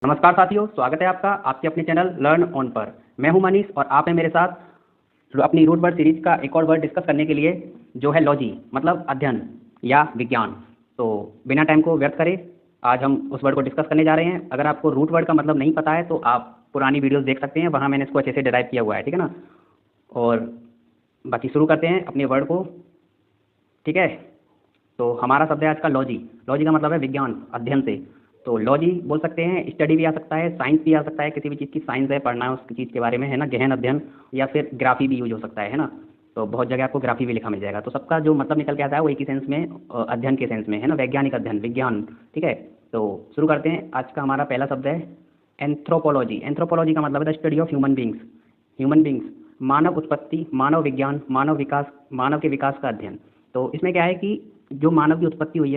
नमस्कार साथियों, स्वागत है आपका आपके अपने चैनल लर्न ऑन पर। मैं हूं मनीष और आप हैं मेरे साथ अपनी रूट वर्ड सीरीज का एक और वर्ड डिस्कस करने के लिए, जो है लॉजी, मतलब अध्ययन या विज्ञान। तो बिना टाइम को व्यर्थ करें, आज हम उस वर्ड को डिस्कस करने जा रहे हैं। अगर आपको रूट वर्ड का मतलब नहीं पता है तो आप पुरानी वीडियोज़ देख सकते हैं, वहाँ मैंने इसको अच्छे से डिराइव किया हुआ है, ठीक है ना। और बाकी शुरू करते हैं अपने वर्ड को, ठीक है। तो हमारा शब्द है आज का लॉजी। लॉजी का मतलब है विज्ञान, अध्ययन से। तो लॉजी बोल सकते हैं, स्टडी भी आ सकता है, साइंस भी आ सकता है, किसी भी चीज़ की साइंस है, पढ़ना है उसकी चीज़ के बारे में, है ना, गहन अध्ययन। या फिर ग्राफी भी यूज हो सकता है ना। तो बहुत जगह आपको ग्राफी भी लिखा मिल जाएगा। तो सबका जो मतलब निकल के आता है वो एक ही सेंस में, अध्ययन के सेंस में, है ना, वैज्ञानिक अध्ययन, विज्ञान, ठीक है। तो शुरू करते हैं। आज का हमारा पहला शब्द है एंथ्रोपोलॉजी। एंथ्रोपोलॉजी का मतलब है the study of human beings. Human beings, मानव उत्पत्ति, मानव विज्ञान, मानव विकास, मानव के विकास का अध्ययन। तो इसमें क्या है कि जो मानव की उत्पत्ति हुई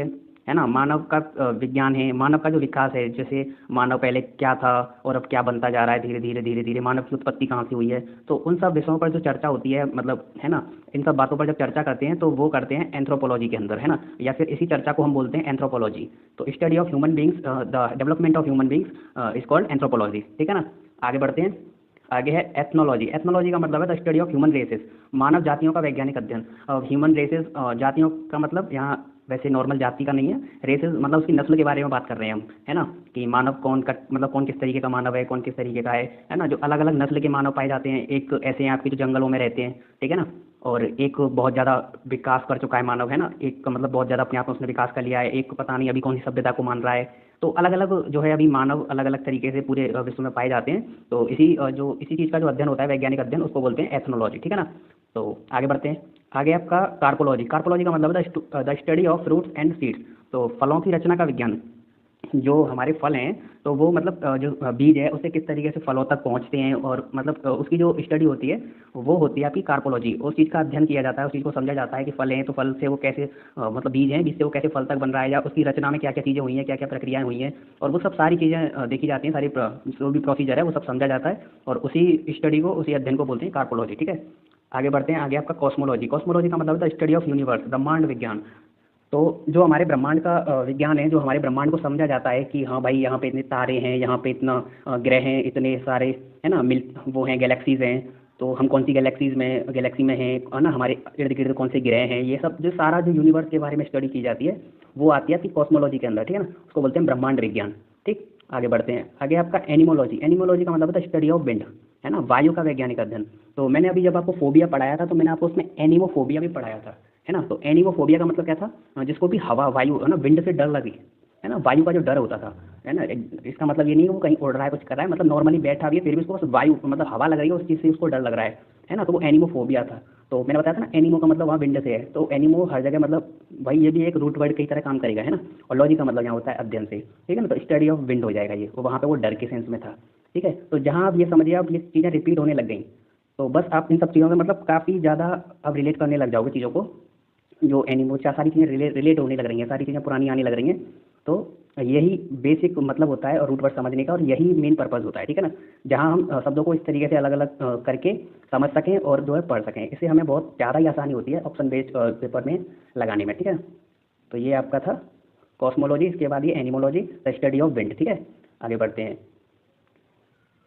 है ना, मानव का विज्ञान है, मानव का जो विकास है, जैसे मानव पहले क्या था और अब क्या बनता जा रहा है, धीरे धीरे धीरे धीरे मानव की उत्पत्ति कहाँ से हुई है। तो उन सब विषयों पर जो चर्चा होती है, मतलब, है ना, इन सब बातों पर जब चर्चा करते हैं तो वो करते हैं एंथ्रोपोलॉजी के अंदर, है ना। या फिर इसी चर्चा को हम बोलते हैं एंथ्रोपोलॉजी। तो study of human beings, the development of human beings is called anthropology, ठीक है ना। आगे बढ़ते हैं। आगे है एथनोलॉजी। एथनोलॉजी का मतलब है the study of human races, मानव जातियों का वैज्ञानिक अध्ययन। ह्यूमन रेसेस, जातियों का मतलब यहाँ वैसे नॉर्मल जाति का नहीं है, रेसेस मतलब उसकी नस्ल के बारे में बात कर रहे हैं हम, है ना, कि मानव कौन का मतलब कौन किस तरीके का मानव है, कौन किस तरीके का है ना। जो अलग अलग नस्ल के मानव पाए जाते हैं, एक ऐसे हैं आपके जो जंगलों में रहते हैं, ठीक है ना। और एक बहुत ज़्यादा विकास कर चुका है मानव, है ना, एक का मतलब बहुत ज़्यादा अपने आप में उसने विकास कर लिया है, एक पता नहीं अभी कौन सी सभ्यता को मान रहा है। तो अलग अलग जो है अभी मानव अलग अलग तरीके से पूरे विश्व में पाए जाते हैं। तो इसी चीज़ का जो अध्ययन होता है, वैज्ञानिक अध्ययन, उसको बोलते हैं एथनोलॉजी, ठीक है ना। तो आगे बढ़ते हैं। आगे आपका कार्पोलॉजी। कार्पोलॉजी का मतलब है the study of fruits and seeds. तो फलों की रचना का विज्ञान। जो हमारे फल हैं, तो वो मतलब जो बीज है उससे किस तरीके से फलों तक पहुंचते हैं, और मतलब उसकी जो स्टडी होती है वो होती है आपकी कार्पोलॉजी। उस चीज़ का अध्ययन किया जाता है, उस चीज़ को समझा जाता है कि फल हैं तो फल से वो कैसे मतलब बीज हैं जिससे वो कैसे फल तक बन रहा है, या उसकी रचना में क्या क्या चीज़ें हुई हैं, क्या क्या प्रक्रियाएं हुई हैं, और वो सब सारी चीज़ें देखी जाती हैं, सारी जो भी प्रोसीजर है वो सब समझा जाता है। और उसी स्टडी को, उसी अध्ययन को बोलते हैं कार्पोलॉजी, ठीक है। आगे बढ़ते हैं। आगे आपका कॉस्मोलॉजी। कॉस्मोलॉजी का मतलब है द स्टडी ऑफ यूनिवर्स, ब्रह्मांड विज्ञान। तो जो हमारे ब्रह्मांड का विज्ञान है, जो हमारे ब्रह्मांड को समझा जाता है कि हाँ भाई यहाँ पे इतने तारे हैं, यहाँ पे इतना ग्रह हैं, इतने सारे, है ना, मिल वो हैं, गैलेक्सीज हैं। तो हम कौन सी गैलेक्सी में हैं, है ना, हमारे इर्द गिर्द कौन से ग्रह हैं, ये सब जो सारा जो यूनिवर्स के बारे में स्टडी की जाती है वो आती है आपकी कॉस्मोलॉजी के अंदर, ठीक है ना। उसको बोलते हैं ब्रह्मांड विज्ञान, ठीक। आगे बढ़ते हैं। आगे आपका एनिमोलॉजी। एनिमोलॉजी का मतलब है स्टडी ऑफ विंड, है ना, वायु का वैज्ञानिक अध्ययन। तो मैंने अभी जब आपको फोबिया पढ़ाया था तो मैंने आपको उसमें एनिमोफोबिया भी पढ़ाया था, है ना। तो एनिमोफोबिया का मतलब क्या था, जिसको भी हवा, वायु, है ना, विंड से डर लगी, है ना, वायु का जो डर होता था, है ना। इसका मतलब ये नहीं है वो कहीं उड़ रहा है, कुछ कर रहा है, मतलब नॉर्मली बैठा भी है फिर भी उसको बस वायु मतलब हवा लग रही है, उस चीज़ से उसको डर लग रहा है ना। तो वो एनिमोफोबिया था। तो मैंने बताया था ना, एनिमो का मतलब वहाँ विंड से है, तो एनिमो हर जगह मतलब भाई ये भी एक रूट वर्ड की तरह काम करेगा, है ना। और लॉजी का मतलब यहाँ होता है अध्ययन से, ठीक है ना। तो स्टडी ऑफ विंड हो जाएगा ये, वो वहाँ पे वो डर के सेंस में था, ठीक है। तो जहाँ आप ये समझिए, आप ये चीज़ें रिपीट होने लग गई, तो बस आप इन सब चीज़ों में मतलब काफ़ी ज़्यादा अब रिलेट करने लग जाओगे चीज़ों को। जो एनिमो चार सारी चीज़ें रिलेट होने लग रही हैं, सारी चीज़ें पुरानी आने लग रही हैं। तो यही बेसिक मतलब होता है और रूट वर्ड समझने का, और यही मेन पर्पज़ होता है, ठीक है ना। जहाँ हम शब्दों को इस तरीके से अलग अलग करके समझ सकें और जो है पढ़ सकें, इससे हमें बहुत ज़्यादा ही आसानी होती है ऑप्शन बेस्ड पेपर में लगाने में, ठीक है। तो ये आपका था कॉस्मोलॉजी। इसके बाद ये एनिमोलॉजी, द स्टडी ऑफ विंड, ठीक है। आगे बढ़ते हैं।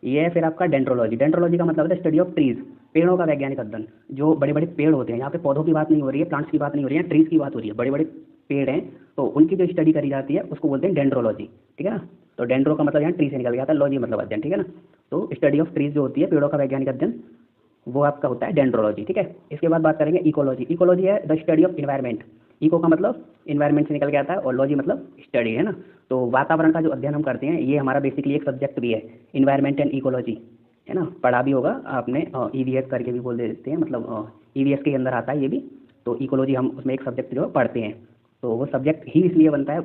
ये है फिर आपका डेंड्रोलॉजी। डेंड्रोलॉजी का मतलब है स्टडी ऑफ ट्रीज, पेड़ों का वैज्ञानिक अध्ययन। जो बड़े बड़े पेड़ होते हैं, यहाँ पे पौधों की बात नहीं हो रही है, प्लांट्स की बात नहीं हो रही है, ट्रीज की बात हो रही है, बड़े बड़े पेड़ हैं, तो उनकी जो स्टडी करी जाती है उसको बोलते हैं डेंड्रोलॉजी, ठीक है ना। तो डेंड्रो का मतलब यहाँ ट्री से निकल गया था, लॉजी मतलब अध्ययन, ठीक है ना। तो स्टडी ऑफ ट्रीज जो होती है, पेड़ों का वैज्ञानिक अध्ययन, वो आपका होता है डेंड्रोलॉजी, ठीक है। इसके बाद बात करेंगे इकोलॉजी। इकोलॉजी है the study of environment. Eco का मतलब इन्वायरमेंट से निकल के आता है, और लॉजी मतलब स्टडी, है ना। तो वातावरण का जो अध्ययन हम करते हैं, ये हमारा बेसिकली एक सब्जेक्ट भी है, इन्वायरमेंट एंड इकोलॉजी, है ना। पढ़ा भी होगा आपने, ईवीएस करके भी बोल देते हैं, मतलब ईवीएस के अंदर आता है ये भी। तो इकोलॉजी हम उसमें एक सब्जेक्ट जो पढ़ते हैं, तो वो सब्जेक्ट ही इसलिए बनता है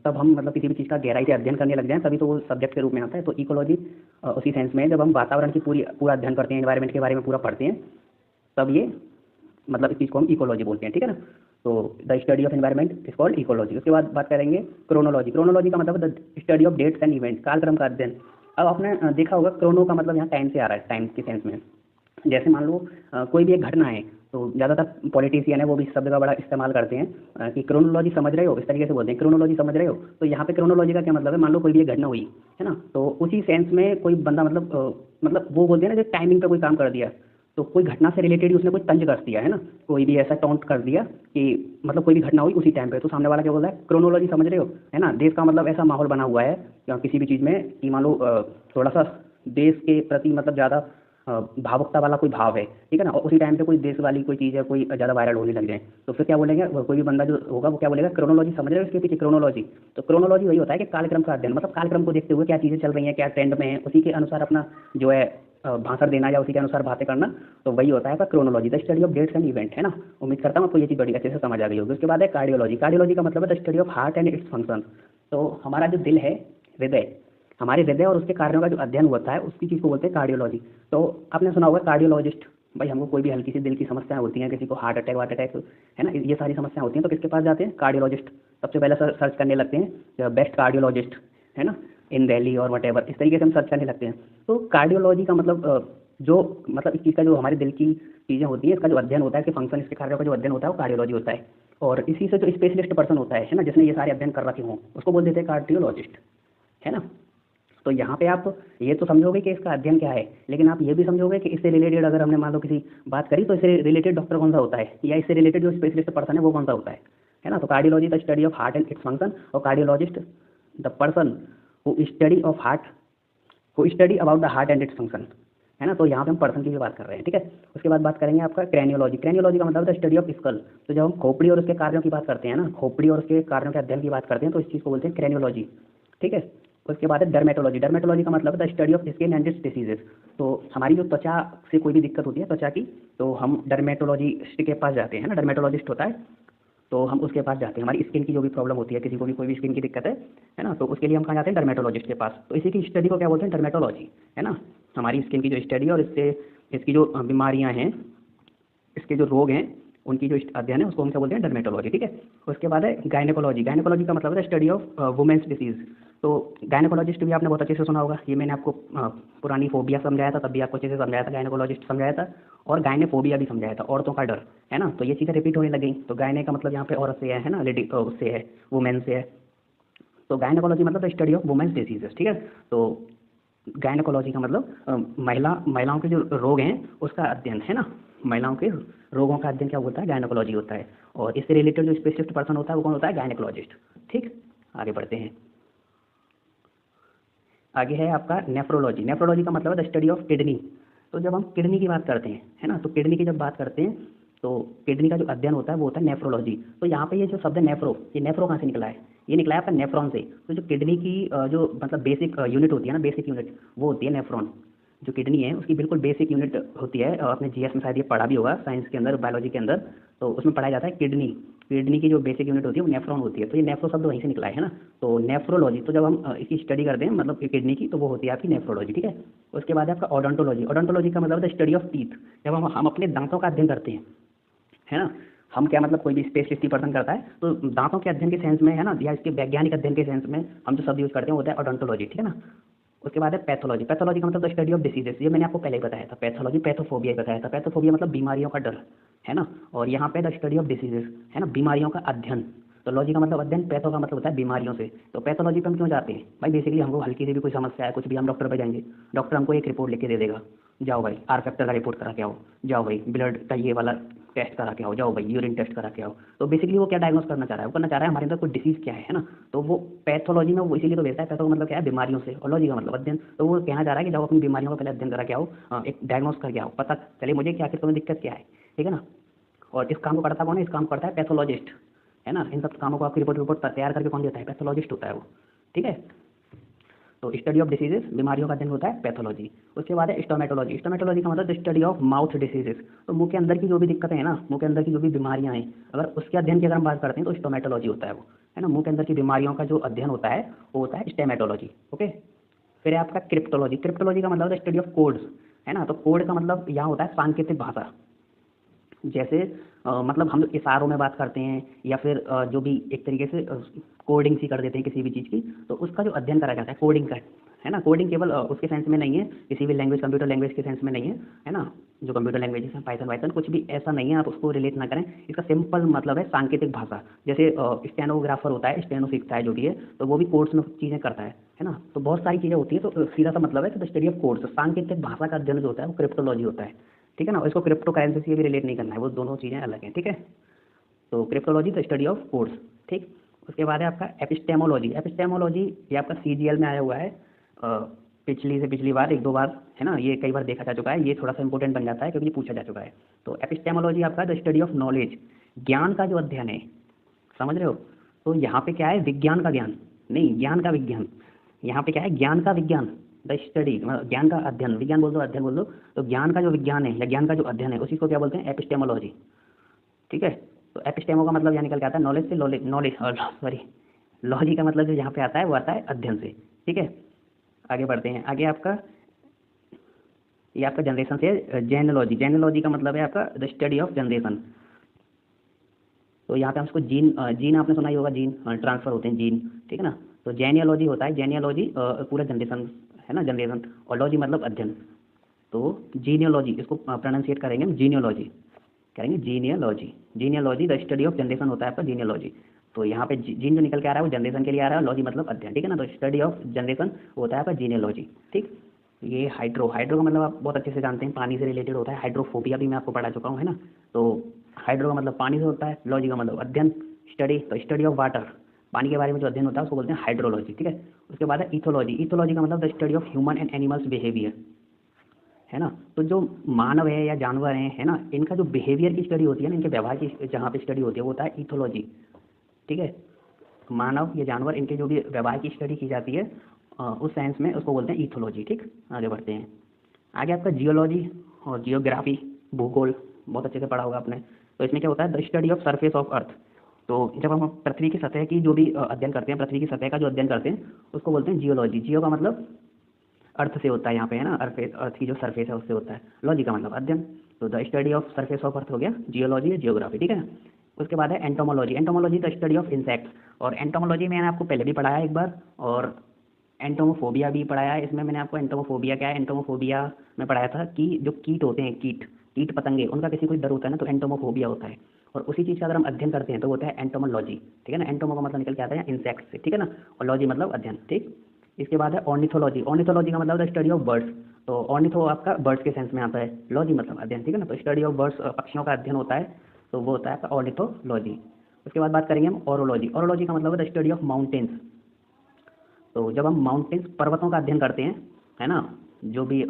तब हम मतलब किसी भी चीज़ का गहराई से अध्ययन करने लग जाएं, तभी तो वो सब्जेक्ट के रूप में आता है। तो इकोलॉजी उसी सेंस में है, जब हम वातावरण की पूरा अध्ययन करते हैं, एनवायरनमेंट के बारे में पूरा पढ़ते हैं, तब ये मतलब इस चीज़ को हम इकोलॉजी बोलते हैं, ठीक है ना। तो the study of environment is called ecology. उसके बाद बात करेंगे क्रोनोलॉजी। क्रोनोलॉजी का मतलब the study of dates and event, कालक्रम का अध्ययन। अब आपने देखा होगा क्रोनो का मतलब यहाँ टाइम से आ रहा है, टाइम के सेंस में, जैसे मान लो कोई भी एक घटना है, तो ज़्यादातर पॉलिटिशियन है वो भी इस शब्द का बड़ा इस्तेमाल करते हैं कि क्रोनोलॉजी समझ रहे हो, इस तरीके से बोलते हैं क्रोनोलॉजी समझ रहे हो। तो यहाँ पे क्रोनोलॉजी का क्या मतलब है, मान लो कोई भी एक घटना हुई है ना, तो उसी सेंस में कोई बंदा मतलब वो बोलते हैं ना, जो टाइमिंग पे कोई काम कर दिया, तो कोई घटना से रिलेटेड ही उसने कोई तंज कर दिया है ना, कोई भी ऐसा टॉन्ट कर दिया कि मतलब कोई भी घटना हुई उसी टाइम पे, तो सामने वाला क्या बोल रहा है, क्रोनोलॉजी समझ रहे हो, है ना। देश का मतलब ऐसा माहौल बना हुआ है या किसी भी चीज़ में कि मान लो थोड़ा सा देश के प्रति मतलब ज़्यादा भावुकता वाला कोई भाव है, ठीक है ना, और उसी टाइम पे कोई देश वाली कोई चीज़ है कोई ज़्यादा वायरल होने लग जाए, तो फिर क्या बोलेंगे, कोई भी बंदा जो होगा वो क्या बोलेगा, क्रोनोलॉजी समझ रहे हो, इसके पीछे क्रोनोलॉजी। तो क्रोनोलॉजी वही होता है कि कालक्रम का अध्ययन, मतलब कालक्रम को देखते हुए क्या चीज़ें चल रही हैं, क्या ट्रेंड में है, उसी के अनुसार अपना जो है भाषण देना या उसी के अनुसार बातें करना, तो वही होता है chronology, the study of dates and event, है ना। उम्मीद करता हूँ आपको ये चीज़ बड़ी अच्छे से समझ आ गई होगी। उसके बाद है कार्डियोलॉजी। कार्डियोलॉजी का मतलब है the study of heart and its function. तो हमारा जो दिल है, हृदय, हमारे हृदय और उसके कार्यों का जो अध्ययन होता है उसकी चीज़ को बोलते हैं कार्डियोलॉजी। तो आपने सुना होगा कार्डियोलॉजिस्ट, भाई हमको कोई भी हल्की सी दिल की समस्याएं होती हैं, किसी को हार्ट अटैक है ना, ये सारी समस्याएं होती हैं, तो किसके पास जाते हैं, कार्डियोलॉजिस्ट। सबसे पहले सर्च करने लगते हैं बेस्ट कार्डियोलॉजिस्ट, है ना, इन दिल्ली और वटेवर, इस तरीके से हम सर्च करने लगते हैं। तो कार्डियोलॉजी का मतलब जो मतलब इस चीज़ का जो हमारे दिल की चीज़ें होती हैं, इसका जो अध्ययन होता है, इसके फंक्शन, इसके कार्यों का जो अध्ययन होता है वो कार्डियोलॉजी होता है। और इसी से जो स्पेशलिस्ट पर्सन होता है ना, जिसने ये सारे अध्ययन कर रखे हों, उसको बोल देते हैं कार्डियोलॉजिस्ट, है ना। तो यहाँ पे आप ये तो समझोगे कि इसका अध्ययन क्या है, लेकिन आप ये भी समझोगे कि इससे रिलेटेड अगर हमने मान लो किसी बात करी, तो इससे रिलेटेड डॉक्टर कौन सा होता है, या इससे रिलेटेड जो स्पेशलिस्ट पर्सन है वो कौन सा होता है ना। तो cardiology the study of heart and its function, और cardiologist the person who study of heart, who study about the heart and its function, है ना। तो यहाँ पे हम पर्सन की भी बात कर रहे हैं, ठीक है। उसके बाद बात करेंगे आपका क्रेनियोलॉजी। क्रेनियोलॉजी का मतलब द स्टडी ऑफ स्कल। तो जब हम खोपड़ी और उसके कार्यों की बात करते हैं ना, खोपड़ी और उसके कार्यों के अध्ययन की बात करते हैं, तो इस चीज़ को बोलते हैं क्रेनियोलॉजी, ठीक है। उसके बाद है डर्मेटोलॉजी। डर्मेटोलॉजी का मतलब है the study of skin and it's diseases. तो हमारी जो त्वचा से कोई भी दिक्कत होती है त्वचा की, तो हम डर्मेटोलॉजिस्ट के पास जाते हैं ना, डर्मेटोलॉजिस्ट होता है, तो हम उसके पास जाते हैं। हमारी स्किन की जो भी प्रॉब्लम होती है, किसी को भी कोई भी स्किन की दिक्कत है ना, तो उसके लिए हम कहाँ जाते हैं, डर्मेटोलॉजिस्ट के पास। तो इसी की स्टडी को क्या बोलते हैं, डर्मेटोलॉजी, है ना। हमारी स्किन की जो स्टडी और इससे इसकी जो बीमारियाँ हैं, इसके जो रोग हैं, उनकी जो अध्ययन है उसको हम क्या बोलते हैं, डर्मेटोलॉजी, ठीक है। उसके बाद है गायनेकोलॉजी। गायनेकोलॉजी का मतलब है स्टडी ऑफ वुमेन्स डिसीज। तो गायनेकोलॉजिस्ट भी आपने बहुत अच्छे से सुना होगा, ये मैंने आपको पुरानी फोबिया समझाया था, तब भी आपको अच्छे से समझाया था, गायनेकोलॉजिस्ट समझाया था, और गायनेफोबिया भी समझाया था, औरतों का डर, है ना। तो ये चीज़ें रिपीट होने लगी। तो गायने का मतलब यहाँ पे औरत से है ना, लेडी उससे है, वुमेन से है। तो गायनेकोलॉजी मतलब स्टडी ऑफ वुमेन्स डिसीजेस, ठीक है। तो गायनेकोलॉजी का मतलब महिलाओं के जो रोग हैं उसका अध्ययन, है ना। महिलाओं के रोगों का अध्ययन क्या होता है, गायनेकोलॉजी होता है। और इससे रिलेटेड जो स्पेशलिस्ट पर्सन होता है वो कौन होता है, गायनेकोलॉजिस्ट, ठीक। आगे बढ़ते हैं। आगे है आपका नेफ्रोलॉजी। नेफ्रोलॉजी का मतलब है द स्टडी ऑफ किडनी। तो जब हम किडनी की बात करते हैं, है ना, तो किडनी की जब बात करते हैं तो किडनी का जो अध्ययन होता है वो होता है नेफ्रोलॉजी। तो यहाँ पे ये जो शब्द है नेफ्रो, ये नेफ्रो कहाँ से निकला है, ये निकला है आपका नेफ्रॉन से। तो जो किडनी की जो मतलब बेसिक यूनिट होती है ना, बेसिक यूनिट वो होती है नेफ्रॉन। जो किडनी है उसकी बिल्कुल बेसिक यूनिट होती है, आपने जीएस में शायद ये पढ़ा भी होगा, साइंस के अंदर, बायोलॉजी के अंदर, तो उसमें पढ़ाया जाता है किडनी। किडनी की जो बेसिक यूनिट होती है वो नेफ्रॉन होती है। तो ये नेफ्रो शब्द वहीं से निकला है ना। तो नेफ्रोलॉजी, तो जब हम इसकी स्टडी करते हैं मतलब किडनी की, तो वो होती है आपकी नेफ्रोलॉजी, ठीक है। उसके बाद आपका ओडोंटोलॉजी। ओडोंटोलॉजी का मतलब है द स्टडी ऑफ टीथ। जब हम अपने दांतों का अध्ययन करते हैं, है ना, हम क्या मतलब कोई भी स्पेशलिस्ट पर्सन करता है, तो दांतों के अध्ययन के सेंस में, है ना, या इसके वैज्ञानिक अध्ययन के सेंस में हम जो शब्द यूज करते हैं वो होता है ओडोंटोलॉजी, ठीक है ना। उसके बाद है पैथोलॉजी। पैथोलॉजी का मतलब द स्टडी ऑफ डिसीजेस। ये मैंने आपको पहले ही बताया था, पैथोलॉजी, पैथोफोबिया बताया था। पैथोफोबिया मतलब बीमारियों का डर, है ना। और यहाँ पे द स्टडी ऑफ डिसीजेस, है ना, बीमारियों का अध्ययन। तो लॉजी का मतलब अध्ययन, पैथो का मतलब होता है बीमारियों से। तो पैथोलॉजी पे हम क्यों जाते हैं भाई, बेसिकली हमको हल्की सी भी कोई समस्या है, कुछ भी, हम डॉक्टर पे जाएंगे, डॉक्टर हमको एक रिपोर्ट लिख के दे देगा, जाओ भाई आर फैक्टर का रिपोर्ट करा के आओ, जाओ भाई ब्लड का ये वाला टेस्ट करा के आओ, जाओ भाई यूरिन टेस्ट करा के आओ। तो बेसिकली वो क्या डायग्नोस करना चाह रहा है, वो करना चाह रहा है हमारे अंदर कोई डिसीज़ क्या है ना। तो वो पैथोलॉजी में वो इसीलिए तो भेजता है, पैथो का मतलब क्या है, बीमारियों से, और लॉजी का मतलब अध्ययन। तो वो कहना चाह रहा है कि जाओ अपनी बीमारियों का पहले अध्ययन करा के आओ, एक डायग्नोस करके आओ, पता चले मुझे कि आखिर तुम्हें दिक्कत क्या है, ठीक है ना। और इस काम को करता कौन है, इस काम को करता है पैथोलॉजिस्ट, है ना। इन सब कामों को आपकी रिपोर्ट तैयार करके कौन देता है, पैथोलॉजिस्ट होता है वो, ठीक है। तो स्टडी ऑफ डिसीजेस, बीमारियों का अध्ययन होता है पैथोलॉजी। उसके बाद है स्टोमेटोलॉजी। स्टोमेटोलॉजी का मतलब स्टडी ऑफ माउथ डिसीजेस। तो मुंह के अंदर की जो भी दिक्कतें हैं ना, मुंह के अंदर की जो भी बीमारियां हैं, अगर उसके अध्ययन की अगर हम बात करते हैं तो स्टोमेटोलॉजी होता है वो, है ना। मुंह के अंदर की बीमारियों का जो अध्ययन होता है वो होता है स्टेमेटोलॉजी, ओके। फिर है आपका क्रिप्टोलॉजी। क्रिप्टोलॉजी का मतलब स्टडी ऑफ कोड्स, है ना। तो कोड का मतलब यहाँ होता है सांकेतिक भाषा। जैसे मतलब हम इशारों में बात करते हैं, या फिर जो भी एक तरीके से कोडिंग सी कर देते हैं किसी भी चीज़ की, तो उसका जो अध्ययन करा जाता है कोडिंग का, है ना। कोडिंग केवल उसके सेंस में नहीं है, किसी भी लैंग्वेज कंप्यूटर लैंग्वेज के सेंस में नहीं है ना। जो कंप्यूटर लैंग्वेजेस हैं पाइथन वाइथन कुछ भी ऐसा नहीं है, आप उसको रिलेट ना करें। इसका सिंपल मतलब है सांकेतिक भाषा। जैसे स्टेनोग्राफर होता है, स्टेनो सीखता है जो भी है, तो वो भी कोड्स में चीज़ें करता है ना। तो बहुत सारी चीज़ें होती हैं, तो सीधा सा मतलब है कि द स्टडी ऑफ कोड्स, सांकेतिक भाषा का अध्ययन जो होता है वो क्रिप्टोलॉजी होता है, ठीक है ना। और इसको क्रिप्टो करेंसी से भी रिलेट नहीं करना है, वो दोनों चीज़ें अलग हैं, ठीक है। तो cryptology the study of codes, ठीक। उसके बाद है आपका एपिस्टेमोलॉजी। एपिस्टेमोलॉजी ये आपका सीजीएल में आया हुआ है, पिछली से पिछली बार एक दो बार, है ना। ये कई बार देखा जा चुका है, ये थोड़ा सा इंपॉर्टेंट बन जाता है क्योंकि ये पूछा जा चुका है। तो एपिस्टेमोलॉजी आपका द स्टडी ऑफ नॉलेज, ज्ञान का जो अध्ययन है, समझ रहे हो। तो यहाँ पे क्या है, विज्ञान का ज्ञान नहीं, ज्ञान का विज्ञान। यहाँ पे क्या है, ज्ञान का विज्ञान, द स्टडी, ज्ञान का अध्ययन, विज्ञान बोल दो अध्ययन बोल दो, तो ज्ञान का जो विज्ञान है या ज्ञान का जो अध्ययन है उसी को क्या बोलते हैं, एपिस्टेमोलॉजी, ठीक है। तो एपिस्टेमो का मतलब यहाँ निकल के आता है नॉलेज से, नॉलेज सॉरी लॉजी का मतलब जो यहाँ पे आता है वो आता है अध्ययन से, ठीक है। आगे बढ़ते हैं, आगे आपका ये आपका जनरेशन से जेनोलॉजी। जेनोलॉजी का मतलब है आपका द स्टडी ऑफ जनरेशन। तो यहाँ पे हम इसको जीन, जीन आपने सुना ही होगा, जीन ट्रांसफर होते हैं जीन, ठीक है ना। तो जेनियोलॉजी होता है, जेनियोलॉजी पूरा जनरेशन, है ना, जनरेशन, और लॉजी मतलब अध्ययन। तो जीनियोलॉजी इसको प्रोनाउंसिएट करेंगे हम जीनियोलॉजी, करेंगे genealogy. Genealogy the study of generation होता है आपका जीनियोलॉजी। तो यहाँ पे जीन जो निकल के आ रहा है वो जनरेशन के लिए आ रहा है, लॉजी मतलब अध्ययन, ठीक है ना। तो स्टडी ऑफ जनरेशन होता है आपका जीनियोलॉजी, ठीक। ये हाइड्रो, हाइड्रो का मतलब आप बहुत अच्छे से जानते हैं, पानी से रिलेटेड होता है। हाइड्रोफोबिया भी मैं आपको पढ़ा चुका हूँ, है ना। तो हाइड्रो का मतलब पानी से होता है, लॉजी का मतलब अध्ययन, स्टडी, तो स्टडी ऑफ वाटर, पानी के बारे में जो अध्ययन होता है उसको बोलते हैं हाइड्रोलॉजी, ठीक है। उसके बाद है इथोलॉजी। इथोलॉजी का मतलब the study of human and animals behaviour, है ना। तो जो मानव है या जानवर हैं, है ना, इनका जो बिहेवियर की स्टडी होती है ना, इनके व्यवहार की जहाँ पे स्टडी होती है वो होता है इथोलॉजी, ठीक है। मानव या जानवर इनके जो भी व्यवहार की स्टडी की जाती है उस साइंस में उसको बोलते हैं इथोलॉजी, ठीक। आगे बढ़ते हैं, आगे आपका जियोलॉजी और जियोग्राफी, भूगोल बहुत अच्छे से पढ़ा होगा आपने। तो इसमें क्या होता है, the study of surface of earth. तो जब हम पृथ्वी की सतह की जो भी अध्ययन करते हैं, पृथ्वी की सतह का जो अध्ययन करते हैं उसको बोलते हैं जियोलॉजी। जियो का मतलब अर्थ से होता है यहाँ पे, है ना, अर्थ की जो सरफेस है उससे होता है। लॉजी का मतलब अध्ययन, तो the study of surface of earth हो गया जियोलॉजी या जियोग्राफी, ठीक है ना। उसके बाद है entomology. Entomology the study of insects, और एंटोमोलॉजी मैंने आपको पहले भी पढ़ाया एक बार, और एंटोमोफोबिया भी पढ़ाया है। इसमें मैंने आपको एंटोमोफोबिया क्या है, एंटोमोफोबिया में पढ़ाया था कि जो कीट होते हैं, कीट कीट पतंगे, उनका किसी कोई डर होता है ना, तो एंटोमोफोबिया होता है। और उसी चीज़ का अगर हम अध्ययन करते हैं तो होता है एंटोमोलॉजी, ठीक है ना। एंटोमो का मतलब निकल के आता है इंसेक्ट से, ठीक है ना, और लॉजी मतलब अध्ययन, ठीक। इसके बाद है ऑर्निथोलॉजी। ऑर्निथोलॉजी का मतलब द स्टडी ऑफ बर्ड्स। तो ऑर्निथो आपका बर्ड्स के सेंस में आता है, लॉजी मतलब अध्ययन, ठीक है ना। तो स्टडी ऑफ बर्ड्स, पक्षियों का अध्ययन होता है, तो वो होता है आपका ऑर्निथोलॉजी। उसके बाद बात करेंगे हम ओरोलॉजी। ओरोलॉजी का मतलब है द स्टडी ऑफ माउंटेन्स। तो जब हम माउंटेन्स, पर्वतों का अध्ययन करते हैं, है ना, जो भी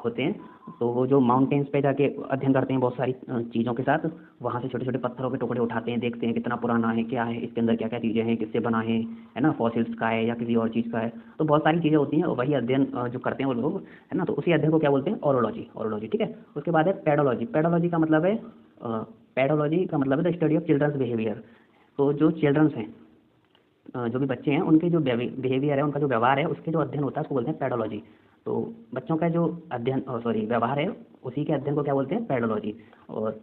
होते हैं, तो वो जो माउंटेन्स पे जाके अध्ययन करते हैं बहुत सारी चीज़ों के साथ, वहाँ से छोटे छोटे पत्थरों के टुकड़े उठाते हैं, देखते हैं कितना पुराना है, क्या है इसके अंदर, क्या क्या चीज़ें हैं, किससे बना है ना, फॉसिल्स का है या किसी और चीज़ का है। तो बहुत सारी चीज़ें होती हैं, और वही अध्ययन जो करते हैं वो लोग, है ना। तो उसी अध्ययन को क्या बोलते हैं, ओरोलॉजी, ओरोलॉजी, ठीक है। उसके बाद है पेडोलॉजी। पेडोलॉजी का मतलब है पेडोलॉजी का मतलब है the study of childrens behaviour. तो जो चिल्ड्रंस हैं, जो भी बच्चे हैं, उनके जो बिहेवियर है, उनका जो व्यवहार है, उसके जो अध्ययन होता है उसको बोलते हैं पेडोलॉजी। तो बच्चों का जो अध्ययन, सॉरी, व्यवहार है, उसी के अध्ययन को क्या बोलते हैं, पेडोलॉजी। और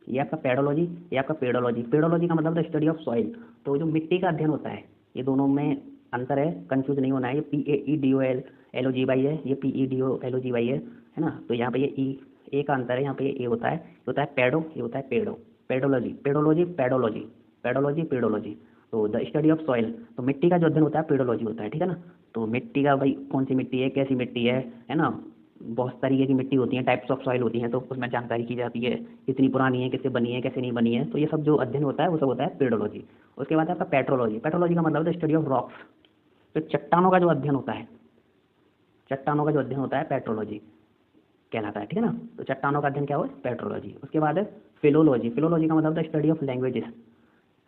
ये आपका पेडोलॉजी, ये आपका पेडोलॉजी। पेडोलॉजी का मतलब द स्टडी ऑफ सॉइल। तो जो मिट्टी का अध्ययन होता है, ये दोनों में अंतर है, कंफ्यूज नहीं होना है। ये PAEDOLOGY है, ये PEDOLOGY है ना। तो यहाँ पे ये ए का अंतर है, यहाँ पे ये ए होता है, ये होता है पेडो, ये होता है pedo. Pedology, pedology, pedology, pedology, pedology. तो द स्टडी ऑफ सॉइल, तो मिट्टी का जो अध्ययन होता है पेडोलॉजी होता है, ठीक है ना। तो मिट्टी का भाई कौन सी मिट्टी है, कैसी मिट्टी है ना, बहुत तरीके की मिट्टी होती है, टाइप्स ऑफ सॉइल होती हैं, तो उसमें जानकारी की जाती है, कितनी पुरानी है, किससे बनी है, कैसे नहीं बनी है। तो ये सब जो अध्ययन होता है वो सब होता है पेडोलॉजी। उसके बाद आपका पेट्रोलॉजी। पेट्रोलॉजी का मतलब है स्टडी ऑफ रॉक्स। तो चट्टानों का जो अध्ययन होता है, चट्टानों का जो अध्ययन होता है पेट्रोलॉजी कहलाता है, ठीक है ना। तो चट्टानों का अध्ययन क्या हो, पेट्रोलॉजी। उसके बाद है फिलोलॉजी। फिलोलॉजी का मतलब द स्टडी ऑफ लैंग्वेजेस,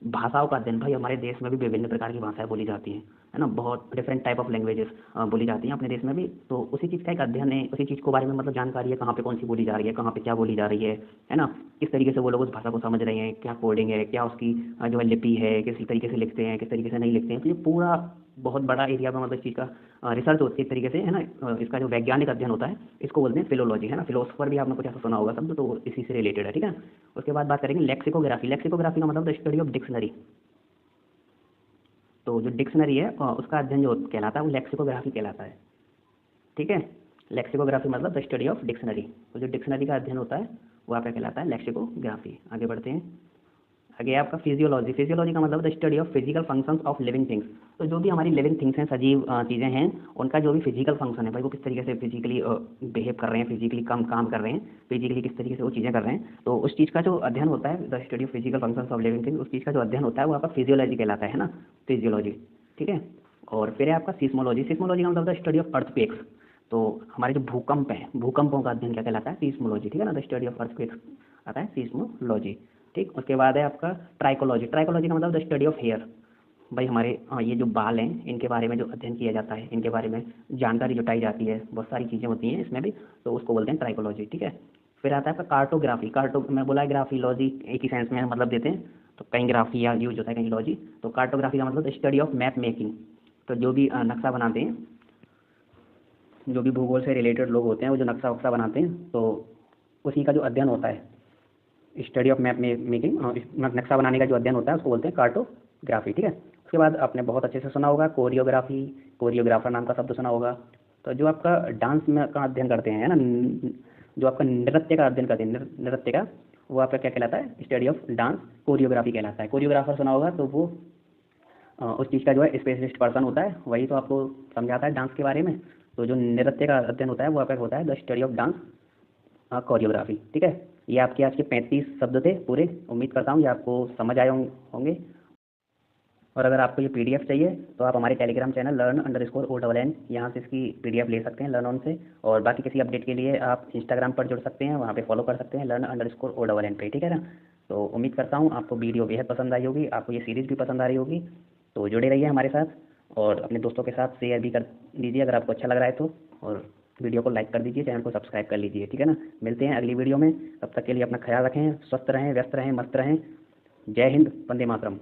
भाषाओं का अध्ययन। भाई हमारे देश में भी विभिन्न प्रकार की भाषाएं बोली जाती हैं, है ना, बहुत डिफरेंट टाइप ऑफ लैंग्वेजेस बोली जाती हैं अपने देश में भी। तो उसी चीज़ का एक अध्ययन है, उसी चीज़ के बारे में मतलब जानकारी है, कहाँ पे कौन सी बोली जा रही है, कहाँ पे क्या बोली जा रही है ना, किस तरीके से वो लोग उस भाषा को समझ रहे हैं, क्या कोडिंग है, क्या उसकी जो है लिपि है, किस तरीके से लिखते हैं, किस तरीके से नहीं लिखते हैं। तो ये पूरा बहुत बड़ा एरिया में मतलब इस चीज़ का रिसर्च होती है एक तरीके से, है ना। इसका जो वैज्ञानिक अध्ययन होता है इसको बोलते हैं फिलोलॉजी, है ना। फिलोसफर भी आपने कुछ ऐसा सुना होगा शब्द, तो इसी से रिलेटेड है, ठीक है। उसके बाद बात करेंगे लेक्सिकोग्राफी। लेक्सिकोग्राफी का मतलब द स्टडी ऑफ डिक्शनरी। तो जो डिक्शनरी है उसका अध्ययन जो कहलाता है वो लेक्सिकोग्राफी कहलाता है। ठीक है, लेक्सिकोग्राफी मतलब द स्टडी ऑफ डिक्शनरी। तो जो डिक्शनरी का अध्ययन होता है वो आपका कहलाता है लेक्सिकोग्राफी। आगे बढ़ते हैं। आगे आपका फिजियोलॉजी। फिजियोलॉजी का मतलब the study of physical functions of living things. तो जो भी हमारी लिविंग थिंग्स हैं, सजीव चीज़ें हैं, उनका जो भी फिजिकल फंक्शन है भाई, वो किस तरीके से फिजिकली बिहेव कर रहे हैं, फिजिकली काम कर रहे हैं, फिजिकली किस तरीके से वो चीज़ें कर रहे हैं, तो उस चीज़ का जो अध्ययन होता है, the study of physical functions of living things, उस चीज़ का जो अध्ययन होता है वो आपका फिजियोलॉजी कहलाता है ना, फिजियोलॉजी। ठीक है, और फिर है आपका सीस्मोलॉजी। सीस्मोलॉजी का मतलब द स्टडी ऑफ अर्थक्वेक्स। तो हमारे जो भूकंप हैं, भूकंपों का अध्ययन क्या कहलाता है? सीस्मोलॉजी। ठीक है ना, द स्टडी ऑफ अर्थक्वेक्स आता है सीस्मोलॉजी। ठीक, उसके बाद है आपका ट्राइकोलॉजी। ट्राइकोलॉजी का मतलब द स्टडी ऑफ हेयर। भाई हमारे ये जो बाल हैं, इनके बारे में जो अध्ययन किया जाता है, इनके बारे में जानकारी जुटाई जाती है, बहुत सारी चीज़ें होती हैं इसमें भी, तो उसको बोलते हैं ट्राइकोलॉजी। ठीक है, फिर आता है आपका कार्टोग्राफी। मैं बोला ग्राफी लॉजी एक ही सेंस में मतलब देते हैं, तो कहीं ग्राफी या यूज होता है कहीं लॉजी। तो कार्टोग्राफी का मतलब the study of map making. तो जो भी नक्शा बनाते हैं, जो भी भूगोल से रिलेटेड लोग होते हैं, वो जो नक्शा वक्शा बनाते हैं, तो उसी का जो अध्ययन होता है, स्टडी ऑफ मैप मेकिंग, नक्शा बनाने का जो अध्ययन होता है उसको बोलते हैं कार्टोग्राफी। ठीक है, उसके बाद आपने बहुत अच्छे से सुना होगा कोरियोग्राफी, कोरियोग्राफर नाम का शब्द सुना होगा। तो जो आपका डांस में का अध्ययन करते हैं, है ना, जो आपका नृत्य का अध्ययन करते हैं, नृत्य का, वो आपका क्या कहलाता है? स्टडी ऑफ डांस कोरियोग्राफी कहलाता है। कोरियोग्राफर सुना होगा, तो वो उस चीज़ का जो है स्पेशलिस्ट पर्सन होता है, वही तो आपको समझाता है डांस के बारे में। तो जो नृत्य का अध्ययन होता है वो आपका होता है the study of dance choreography. ठीक है, ये आपके आज के 35 शब्द थे पूरे। उम्मीद करता हूँ ये आपको समझ आए होंगे। और अगर आपको ये पीडीएफ चाहिए तो आप हमारे टेलीग्राम चैनल learn_ONN यहाँ से इसकी पीडीएफ ले सकते हैं, लर्न ऑन से। और बाकी किसी अपडेट के लिए आप इंस्टाग्राम पर जुड़ सकते हैं, वहाँ पे फॉलो कर सकते हैं learn_ONN पे। ठीक है ना, तो उम्मीद करता हूँ आपको वीडियो बेहद पसंद आई होगी, आपको ये सीरीज़ भी पसंद आ रही होगी। तो जुड़े रहिए हमारे साथ और अपने दोस्तों के साथ शेयर भी कर दीजिए अगर आपको अच्छा लग रहा है तो, और वीडियो को लाइक कर दीजिए, चैनल को सब्सक्राइब कर लीजिए। ठीक है ना, मिलते हैं अगली वीडियो में। तब तक के लिए अपना ख्याल रखें, स्वस्थ रहें, व्यस्त रहें, मस्त रहें। जय हिंद, वंदे मातरम।